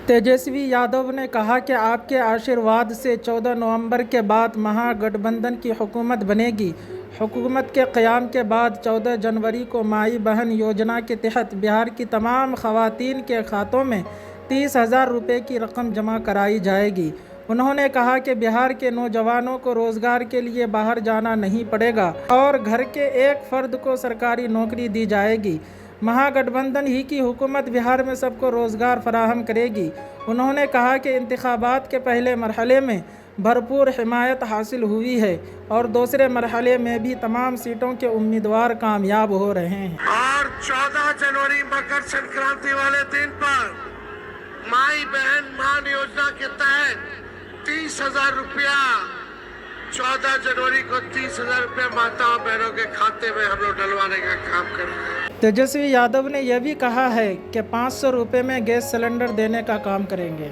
तेजस्वी यादव ने कहा कि आपके आशीर्वाद से 14 नवंबर के बाद महागठबंधन की हुकूमत बनेगी। हुकूमत के क़याम के बाद 14 जनवरी को माई बहन योजना के तहत बिहार की तमाम ख़वातीन के खातों में 30,000 रुपये की रकम जमा कराई जाएगी। उन्होंने कहा कि बिहार के नौजवानों को रोज़गार के लिए बाहर जाना नहीं पड़ेगा और घर के एक फ़र्द को सरकारी नौकरी दी जाएगी। महागठबंधन ही की हुकूमत बिहार में सबको रोज़गार फराहम करेगी। उन्होंने कहा कि इंतखाबात के पहले मरहले में भरपूर हिमायत हासिल हुई है और दूसरे मरहले में भी तमाम सीटों के उम्मीदवार कामयाब हो रहे हैं। और 14 जनवरी मकर संक्रांति वाले दिन पर माई बहन मान योजना के तहत 30,000 रुपया 14 जनवरी को 30,000 रुपया माताओं बहनों के खाते में हम लोग डलवाने का काम कर रहे हैं। तेजस्वी यादव ने यह भी कहा है कि 500 रुपये में गैस सिलेंडर देने का काम करेंगे।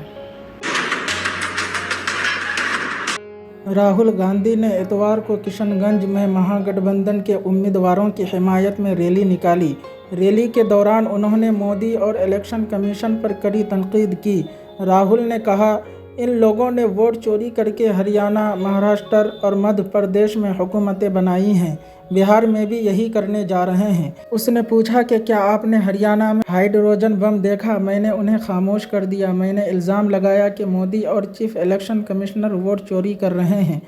राहुल गांधी ने इतवार को किशनगंज में महागठबंधन के उम्मीदवारों की हिमायत में रैली निकाली। रैली के दौरान उन्होंने मोदी और इलेक्शन कमीशन पर कड़ी तनकीद की। राहुल ने कहा, इन लोगों ने वोट चोरी करके हरियाणा, महाराष्ट्र और मध्य प्रदेश में हुकूमतें बनाई हैं। बिहार में भी यही करने जा रहे हैं। उसने पूछा कि क्या आपने हरियाणा में हाइड्रोजन बम देखा? मैंने उन्हें खामोश कर दिया। मैंने इल्ज़ाम लगाया कि मोदी और चीफ इलेक्शन कमिश्नर वोट चोरी कर रहे हैं।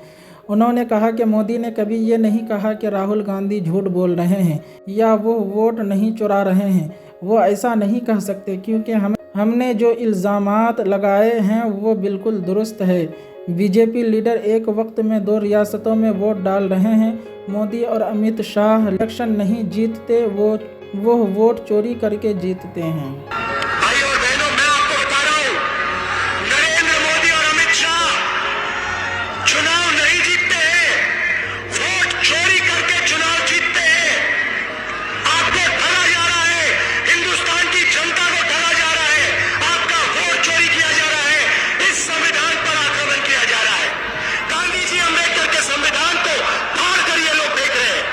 उन्होंने कहा कि मोदी ने कभी ये नहीं कहा कि राहुल गांधी झूठ बोल रहे हैं या वो वोट नहीं चुरा रहे हैं। वो ऐसा नहीं कह सकते क्योंकि हमने जो इल्ज़ामात लगाए हैं वो बिल्कुल दुरुस्त है। बीजेपी लीडर एक वक्त में 2 रियासतों में वोट डाल रहे हैं। मोदी और अमित शाह इलेक्शन नहीं जीतते, वो वोट चोरी करके जीतते हैं। भाइयों और बहनों, मैं आपको बता रहा हूं, नरेंद्र मोदी और अमित शाह चुनाव नहीं जीतते हैं, वोट चोरी करके चुनाव जीतते हैं। आपको ठगा जा रहा है, हिंदुस्तान की जनता को ठगा जा रहा है, आपका वोट चोरी किया जा रहा है, इस संविधान पर आक्रमण किया जा रहा है। गांधी जी अम्बेडकर के संविधान को फाड़ कर ये लोग फेंक रहे हैं।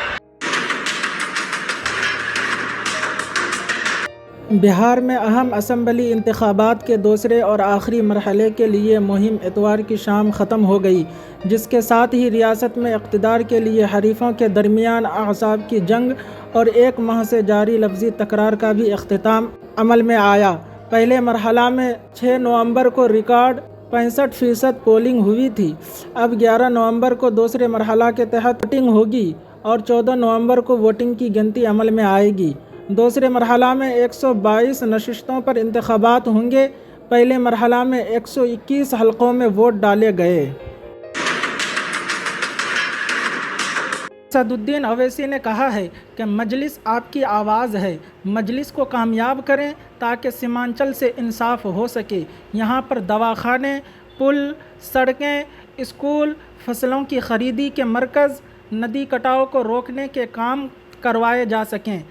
बिहार में अहम असम्बली इंतखाबात के दूसरे और आखिरी मरहले के लिए मुहिम इतवार की शाम ख़त्म हो गई, जिसके साथ ही रियासत में इक़्तिदार के लिए हरीफों के दरमियान अहज़ाब की जंग और 1 माह से जारी लफ्ज़ी तकरार का भी इख्तिताम अमल में आया। पहले मरहला में 6 नवंबर को रिकॉर्ड 65% पोलिंग हुई थी। अब 11 नवंबर को दूसरे मरहला के तहत वोटिंग होगी और 14 नवंबर को वोटिंग की गिनती अमल में आएगी। दूसरे मरहला में 122 नशिस्तों पर इंतखाबात होंगे। पहले मरहला में 121 हलकों में वोट डाले गए। असदुद्दीन ओवैसी ने कहा है कि मजलिस आपकी आवाज़ है, मजलिस को कामयाब करें ताकि सीमांचल से इंसाफ हो सके। यहाँ पर दवाखाने, पुल, सड़कें, स्कूल, फसलों की खरीदी के मरकज़, नदी कटाव को रोकने के काम करवाए जा सकें।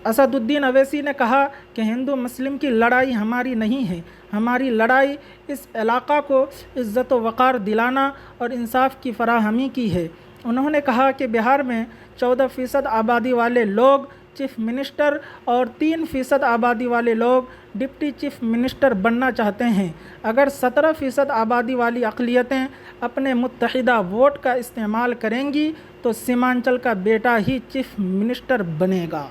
असदुद्दीन ओवैसी ने कहा कि हिंदू मुस्लिम की लड़ाई हमारी नहीं है, हमारी लड़ाई इस इलाक़ा को इज़्ज़त व वक़ार दिलाना और इंसाफ की फराहमी की है। उन्होंने कहा कि बिहार में 14% आबादी वाले लोग चीफ मिनिस्टर और 3% आबादी वाले लोग डिप्टी चीफ मिनिस्टर बनना चाहते हैं। अगर 17% आबादी वाली अक़लियतें अपने मुत्तहिदा वोट का इस्तेमाल करेंगी तो सीमांचल का बेटा ही चीफ मिनिस्टर बनेगा।